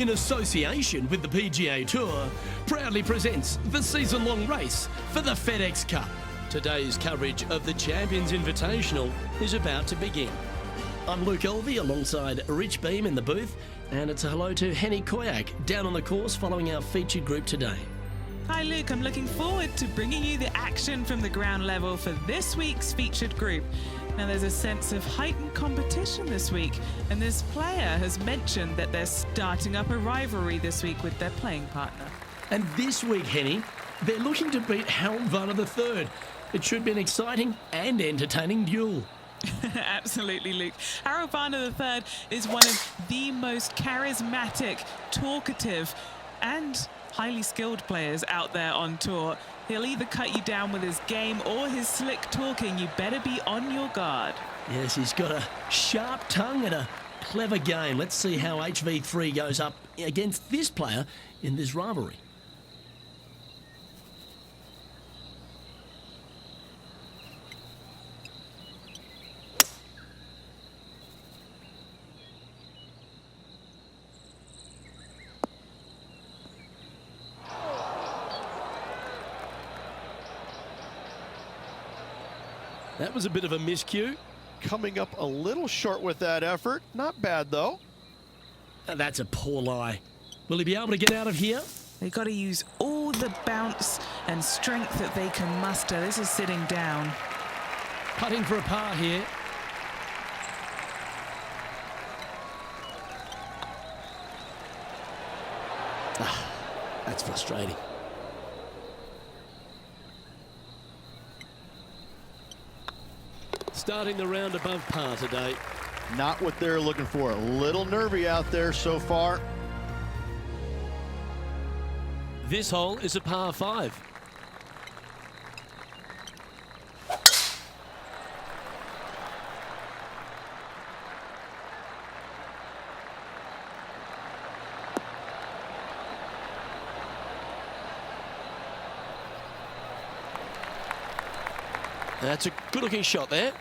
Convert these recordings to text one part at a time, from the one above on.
in association with the PGA Tour, proudly presents the season-long race for the FedEx Cup. Today's coverage of the Champions Invitational is about to begin. I'm Luke Elvey alongside Rich Beam in the booth, and it's a hello to Henny Koyak down on the course following our featured group today. Hi Luke, I'm looking forward to bringing you the action from the ground level for this week's featured group. Now there's a sense of heightened competition this week, and this player has mentioned that they're starting up a rivalry this week with their playing partner. And this week, Henny, they're looking to beat Harold Varner III. It should be an exciting and entertaining duel. Absolutely, Luke. Harold Varner III is one of the most charismatic, talkative, and highly skilled players out there on tour. He'll either cut you down with his game or his slick talking. You better be on your guard. Yes, he's got a sharp tongue and a clever game. Let's see how HV3 goes up against this player in this rivalry. That was a bit of a miscue. Coming up a little short with that effort. Not bad, though. That's a poor lie. Will he be able to get out of here? They've got to use all the bounce and strength that they can muster. This is sitting down. Putting for a par here. That's frustrating. Starting the round above par today. Not what they're looking for. A little nervy out there so far. This hole is a par 5. That's a good-looking shot there.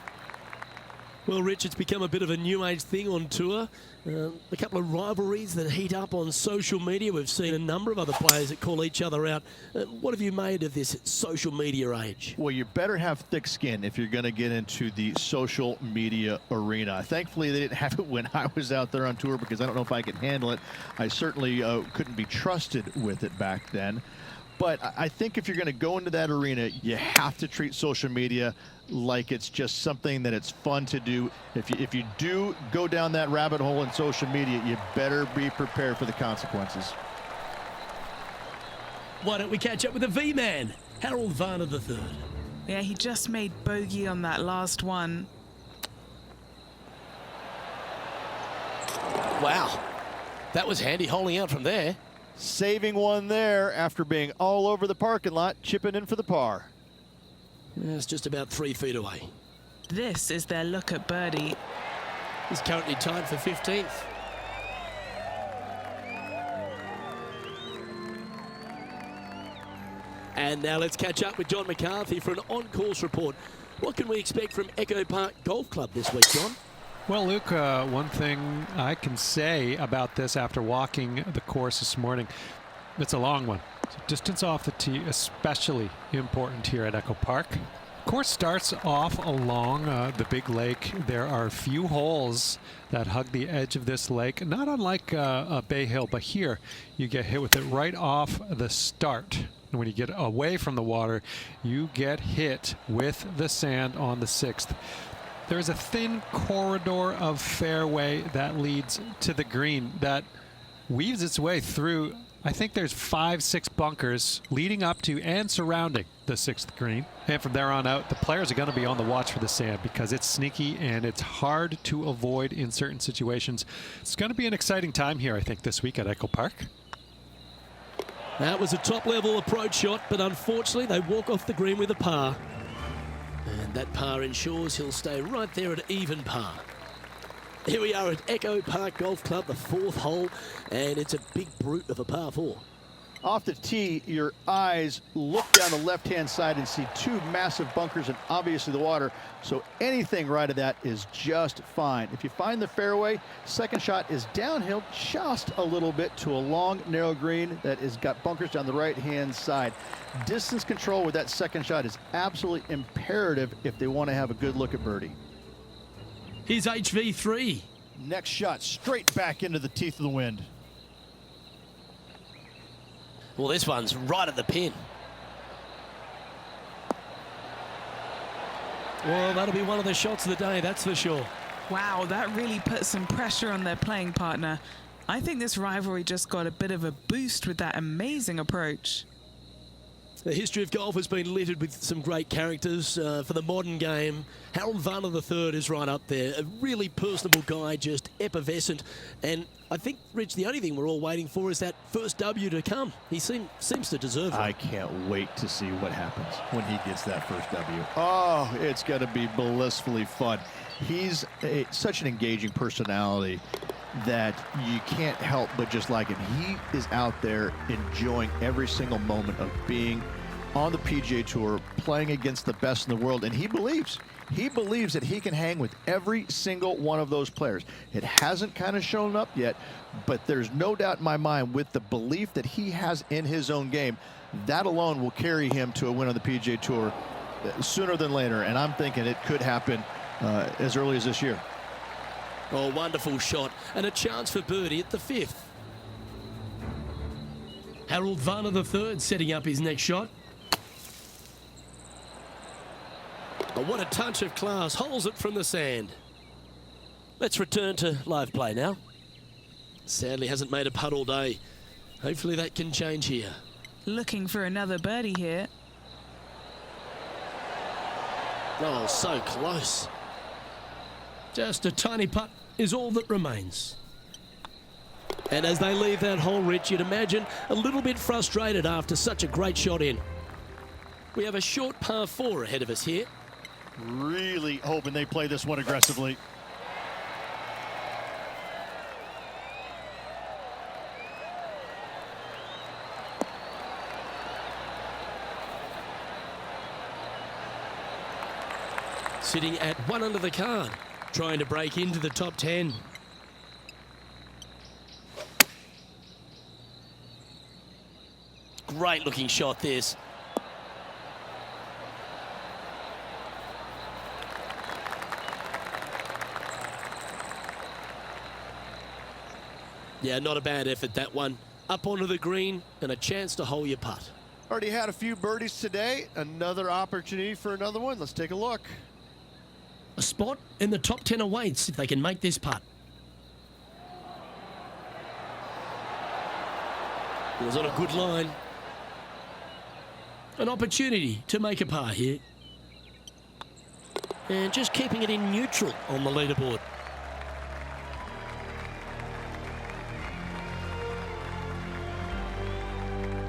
Well, Rich, it's become a bit of a new age thing on tour. A couple of rivalries that heat up on social media. We've seen a number of other players that call each other out. What have you made of this social media age? Well, you better have thick skin if you're going to get into the social media arena. Thankfully, they didn't have it when I was out there on tour because I don't know if I could handle it. I certainly couldn't be trusted with it back then. But I think if you're going to go into that arena, you have to treat social media like it's just something that it's fun to do. If you do go down that rabbit hole in social media, you better be prepared for the consequences. Why don't we catch up with the V-Man, Harold Varner III. Yeah, he just made bogey on that last one. Wow, that was handy holding out from there. Saving one there after being all over the parking lot, chipping in for the par. It's just about 3 feet away. This is their look at birdie. He's currently tied for 15th. And now let's catch up with John McCarthy for an on-course report. What can we expect from Echo Park Golf Club this week, John? Well, Luke, one thing I can say about this after walking the course this morning, it's a long one. So distance off the tee, especially important here at Echo Park. The course starts off along the big lake. There are a few holes that hug the edge of this lake, not unlike a Bay Hill, but here you get hit with it right off the start. And when you get away from the water, you get hit with the sand on the 6th. There's a thin corridor of fairway that leads to the green that weaves its way through. I think there's 5-6 bunkers leading up to and surrounding the 6th green. And from there on out, the players are going to be on the watch for the sand because it's sneaky and it's hard to avoid in certain situations. It's going to be an exciting time here, I think, this week at Echo Park. That was a top-level approach shot, but unfortunately they walk off the green with a par. And that par ensures he'll stay right there at even par. Here we are at Echo Park Golf Club, the 4th hole, and it's a big brute of a par 4. Off the tee, your eyes look down the left-hand side and see two massive bunkers and obviously the water. So anything right of that is just fine. If you find the fairway, second shot is downhill just a little bit to a long, narrow green that has got bunkers down the right-hand side. Distance control with that second shot is absolutely imperative if they want to have a good look at birdie. Here's HV3. Next shot, straight back into the teeth of the wind. Well, this one's right at the pin. Well, that'll be one of the shots of the day, that's for sure. Wow, that really put some pressure on their playing partner. I think this rivalry just got a bit of a boost with that amazing approach. The history of golf has been littered with some great characters for the modern game. Harold Varner III is right up there. A really personable guy, just effervescent. And I think, Rich, the only thing we're all waiting for is that first W to come. He seems to deserve it. I can't wait to see what happens when he gets that first W. Oh, it's going to be blissfully fun. He's such an engaging personality that you can't help but just like him. He is out there enjoying every single moment of being on the PGA Tour, playing against the best in the world, and he believes that he can hang with every single one of those players. It hasn't kind of shown up yet, but there's no doubt in my mind with the belief that he has in his own game, that alone will carry him to a win on the PGA Tour sooner than later, and I'm thinking it could happen as early as this year. Oh, wonderful shot. And a chance for birdie at the fifth. Harold Varner III setting up his next shot. Oh, what a touch of class. Holds it from the sand. Let's return to live play now. Sadly hasn't made a putt all day. Hopefully that can change here. Looking for another birdie here. Oh, so close. Just a tiny putt is all that remains. And as they leave that hole, Rich, you'd imagine a little bit frustrated after such a great shot in. We have a short par 4 ahead of us here. Really hoping they play this one aggressively. Sitting at 1 under the card, trying to break into the top 10. Great looking shot this. Yeah, not a bad effort, that one. Up onto the green and a chance to hole your putt. Already had a few birdies today. Another opportunity for another one. Let's take a look. A spot in the top 10 awaits if they can make this putt. It was on a good line. An opportunity to make a par here. And just keeping it in neutral on the leaderboard.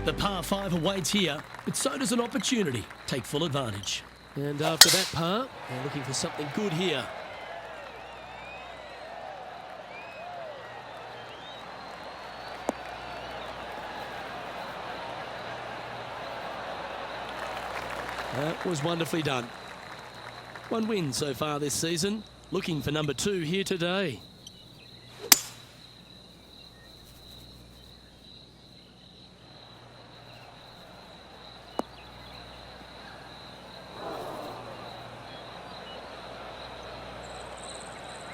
The par 5 awaits here, but so does an opportunity. Take full advantage. And after that par, they're looking for something good here. That was wonderfully done. One win so far this season. Looking for number 2 here today.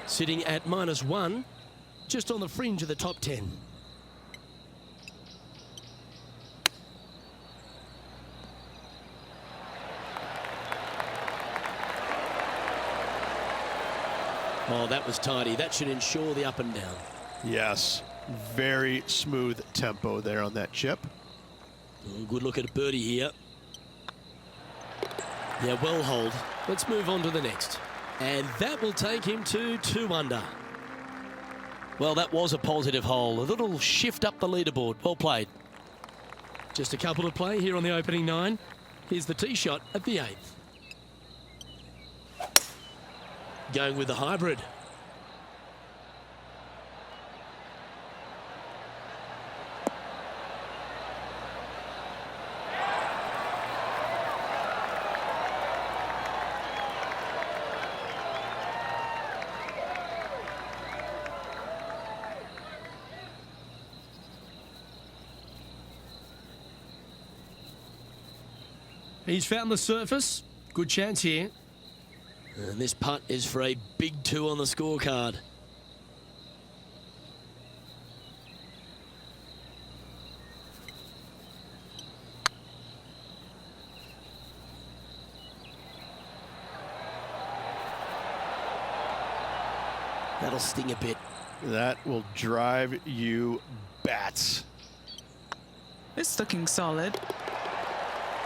Sitting at -1, just on the fringe of the top 10. Oh, that was tidy. That should ensure the up and down. Yes, very smooth tempo there on that chip. Oh, good look at a birdie here. Yeah, well holed. Let's move on to the next. And that will take him to 2 under. Well, that was a positive hole. A little shift up the leaderboard. Well played. Just a couple to play here on the opening 9. Here's the tee shot at the 8th. Going with the hybrid. He's found the surface. Good chance here. And this putt is for a big 2 on the scorecard. That'll sting a bit. That will drive you bats. It's looking solid.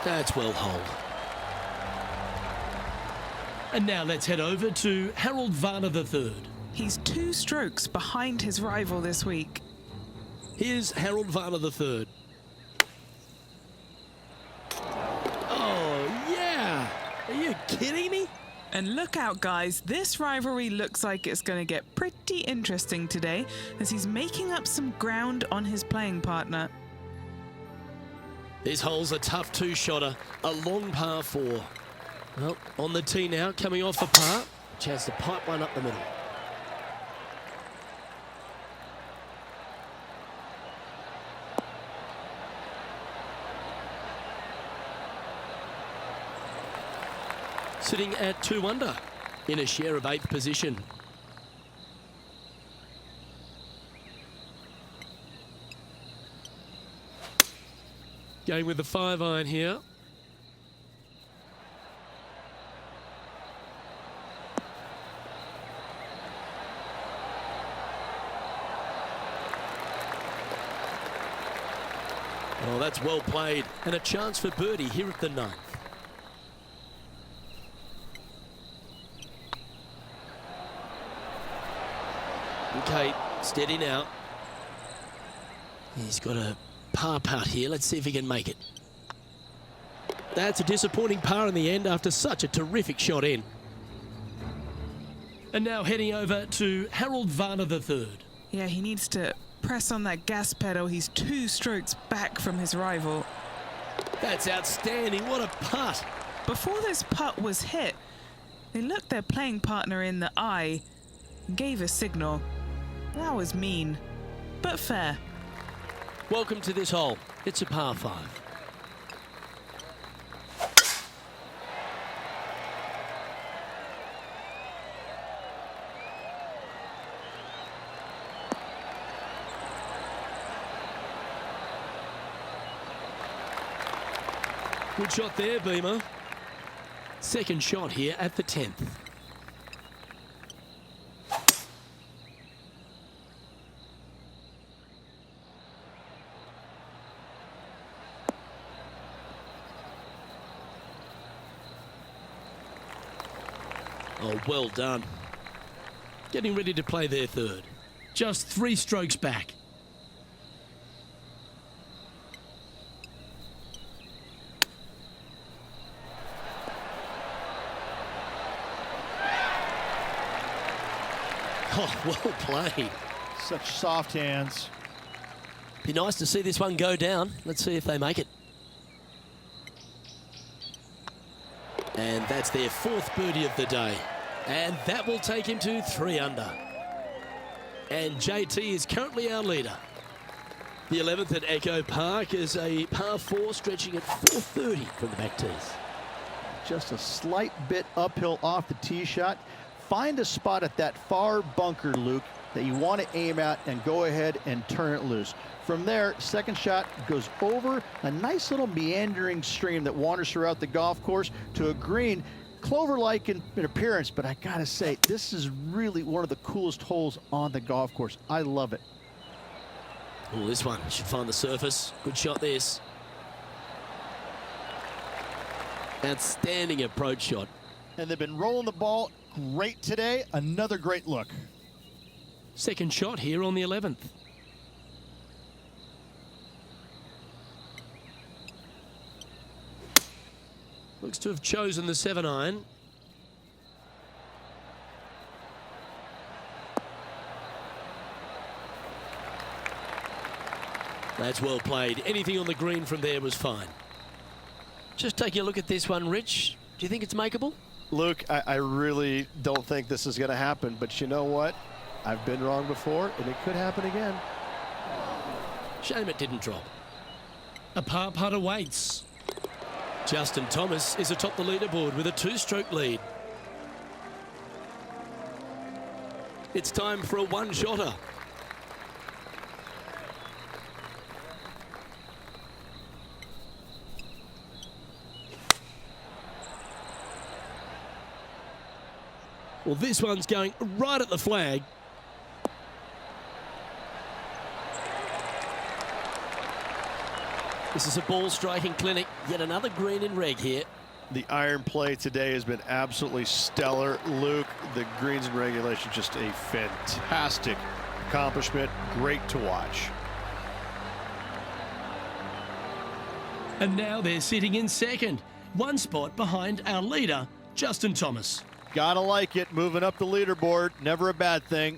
That's well holed. And now let's head over to Harold Varner III. He's 2 strokes behind his rival this week. Here's Harold Varner III. Oh, yeah. Are you kidding me? And look out, guys. This rivalry looks like it's going to get pretty interesting today as he's making up some ground on his playing partner. This hole's a tough 2-shotter, a long par 4. Well, on the tee now, coming off the par. Chance to pipe one up the middle. Sitting at 2 under in a share of 8th position. Going with the 5-iron here. Oh, that's well played. And a chance for birdie here at the 9th. Okay, steady now. He's got a par putt here. Let's see if he can make it. That's a disappointing par in the end after such a terrific shot in. And now heading over to Harold Varner III. Yeah, he needs to press on that gas pedal. He's 2 strokes back from his rival. That's outstanding. What a putt. Before this putt was hit, they looked their playing partner in the eye and gave a signal. That was mean, but fair. Welcome to this hole. It's a par 5. Good shot there, Beamer. Second shot here at the 10th. Oh, well done. Getting ready to play their 3rd. Just 3 strokes back. Oh, well played. Such soft hands. Be nice to see this one go down. Let's see if they make it. And that's their 4th birdie of the day. And that will take him to 3 under. And JT is currently our leader. The 11th at Echo Park is a par 4 stretching at 430 from the back tees. Just a slight bit uphill off the tee shot. Find a spot at that far bunker, Luke, that you want to aim at and go ahead and turn it loose. From there, second shot goes over a nice little meandering stream that wanders throughout the golf course to a green, clover-like in appearance, but I gotta say, this is really one of the coolest holes on the golf course. I love it. Oh, this one should find the surface. Good shot, this. Outstanding approach shot. And they've been rolling the ball great today. Another great look. Second shot here on the 11th. Looks to have chosen the 7-iron. That's well played. Anything on the green from there was fine. Just taking a look at this one, Rich. Do you think it's makeable? Luke, I really don't think this is going to happen, but you know what? I've been wrong before, and it could happen again. Shame it didn't drop. A par putt awaits. Justin Thomas is atop the leaderboard with a 2-stroke lead. It's time for a one-shotter. Well, this one's going right at the flag. This is a ball striking clinic. Yet another green in reg here. The iron play today has been absolutely stellar. Luke, the greens and regulation, just a fantastic accomplishment. Great to watch. And now they're sitting in second, one spot behind our leader, Justin Thomas. Gotta like it. Moving up the leaderboard. Never a bad thing.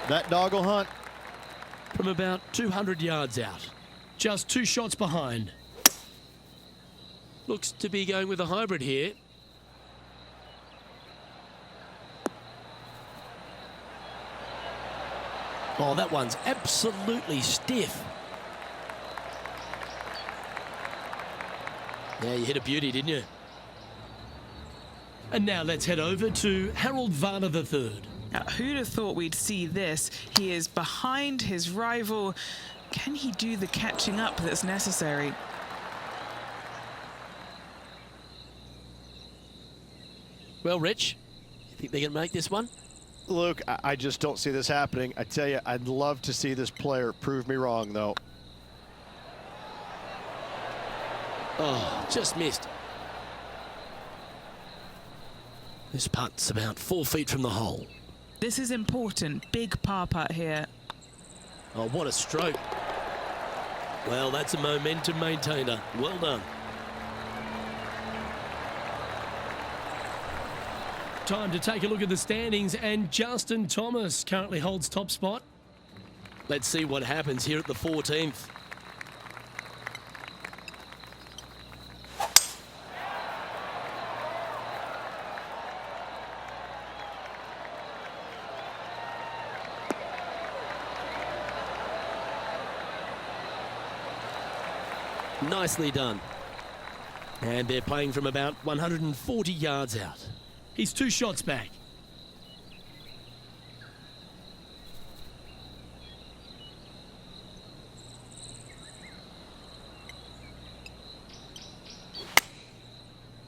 That dog will hunt. From about 200 yards out. Just 2 shots behind. Looks to be going with a hybrid here. Oh, that one's absolutely stiff. Yeah, you hit a beauty, didn't you? And now let's head over to Harold Varner III. Now, who'd have thought we'd see this? He is behind his rival. Can he do the catching up that's necessary? Well, Rich, you think they can make this one? Luke, I just don't see this happening. I tell you, I'd love to see this player prove me wrong, though. Oh, just missed. This putt's about 4 feet from the hole. This is important. Big par putt here. Oh, what a stroke. Well, that's a momentum maintainer. Well done. Time to take a look at the standings, and Justin Thomas currently holds top spot. Let's see what happens here at the 14th. Nicely done. And they're playing from about 140 yards out. He's 2 shots back.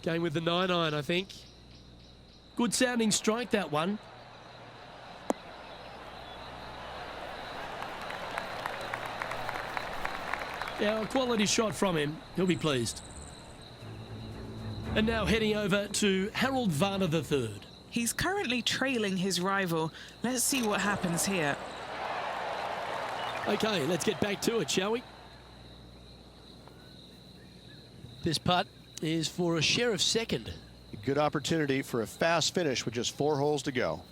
Going with the 9-iron, I think. Good sounding strike, that one. Yeah, a quality shot from him. He'll be pleased. And now heading over to Harold Varner III. He's currently trailing his rival. Let's see what happens here. Okay, let's get back to it, shall we? This putt is for a share of second. A good opportunity for a fast finish with just 4 holes to go.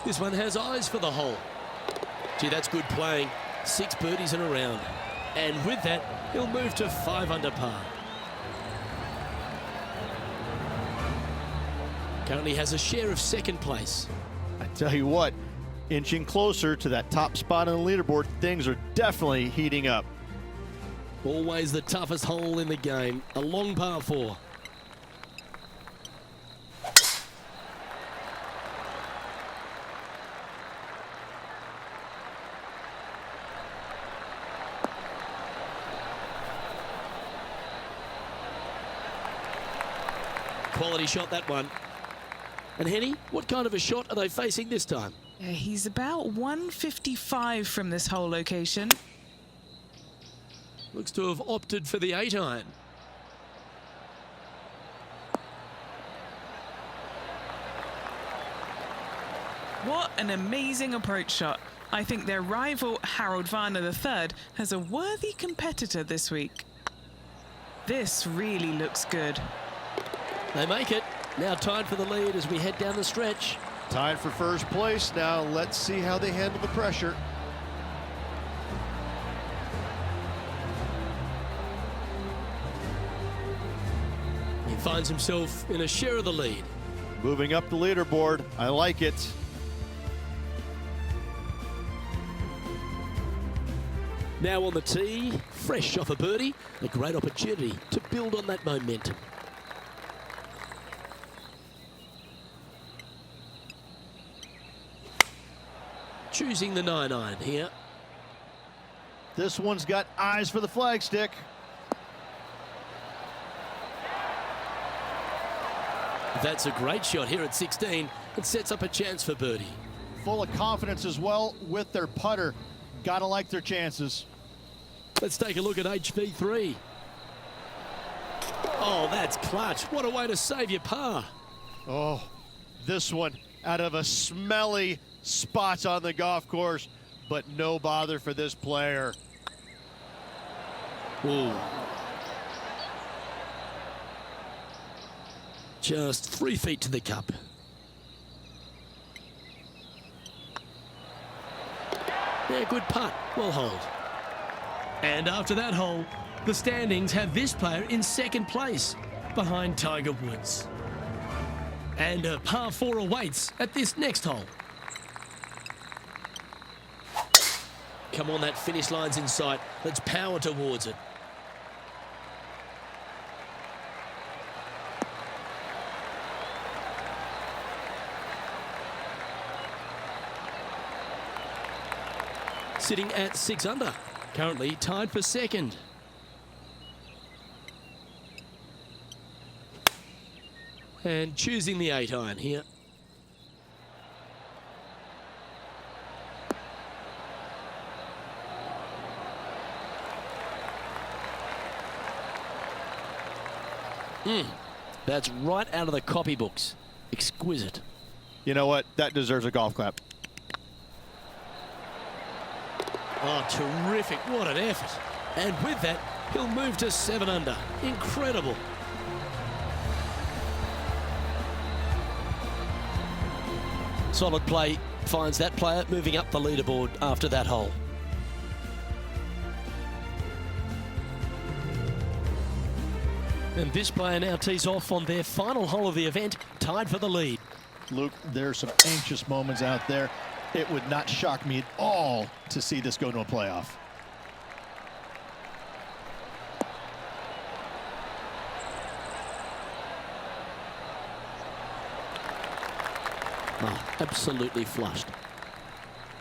This one has eyes for the hole. Gee, that's good playing. 6 birdies in a round. And with that, he'll move to 5 under par. Currently has a share of second place. I tell you what, inching closer to that top spot on the leaderboard, things are definitely heating up. Always the toughest hole in the game. A long par 4. Quality shot, that one. And Henny, what kind of a shot are they facing this time? Yeah, he's about 155 from this hole location. Looks to have opted for the 8-iron. What an amazing approach shot. I think their rival, Harold Varner III, has a worthy competitor this week. This really looks good. They make it. Now tied for the lead as we head down the stretch. Tied for first place. Now let's see how they handle the pressure. He finds himself in a share of the lead. Moving up the leaderboard. I like it. Now on the tee, fresh off a birdie, a great opportunity to build on that momentum. Choosing the 9-iron here. This one's got eyes for the flagstick. That's a great shot here at 16. It sets up a chance for birdie. Full of confidence as well with their putter. Gotta like their chances. Let's take a look at HV3. Oh, that's clutch. What a way to save your par. Oh, this one out of a smelly spot on the golf course, but no bother for this player. Ooh. Just 3 feet to the cup. Yeah, good putt. Well holed. And after that hole, the standings have this player in second place behind Tiger Woods. And a par 4 awaits at this next hole. Come on, that finish line's in sight. Let's power towards it. Sitting at 6 under, currently tied for second. And choosing the 8-iron here. That's right out of the copybooks. Exquisite. You know what? That deserves a golf clap. Oh, terrific. What an effort. And with that, he'll move to 7 under. Incredible. Solid play finds that player moving up the leaderboard after that hole. And this player now tees off on their final hole of the event, tied for the lead. Luke, there's some anxious moments out there. It would not shock me at all to see this go to a playoff. Oh, absolutely flushed.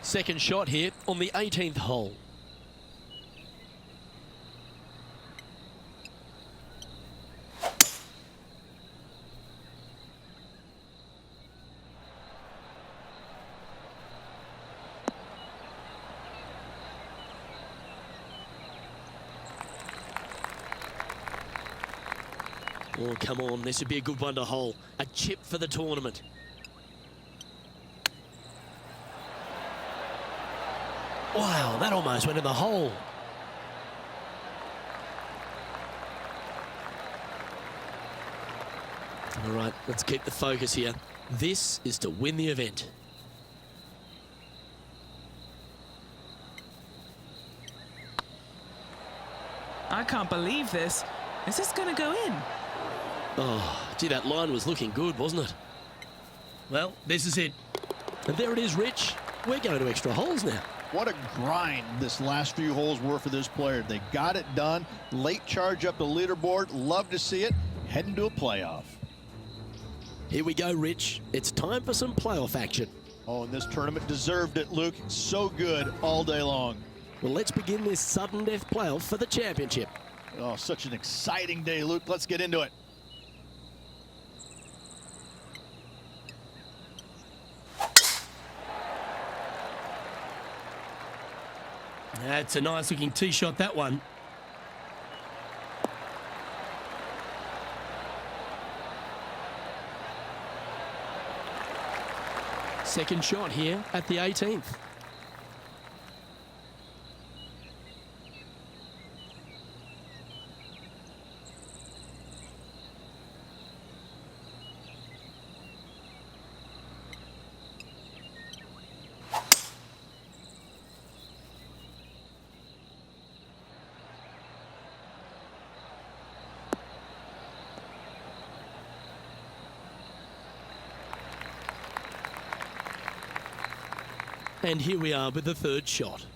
Second shot here on the 18th hole. Oh, come on, this would be a good one to hole. A chip for the tournament. Wow, that almost went in the hole. All right, let's keep the focus here. This is to win the event. I can't believe this. Is this going to go in? Oh, gee, that line was looking good, wasn't it? Well, this is it. And there it is, Rich. We're going to extra holes now. What a grind this last few holes were for this player. They got it done. Late charge up the leaderboard. Love to see it. Heading to a playoff. Here we go, Rich. It's time for some playoff action. Oh, and this tournament deserved it, Luke. So good all day long. Well, let's begin this sudden death playoff for the championship. Oh, such an exciting day, Luke. Let's get into it. That's a nice looking tee shot, that one. Second shot here at the 18th. And here we are with the third shot.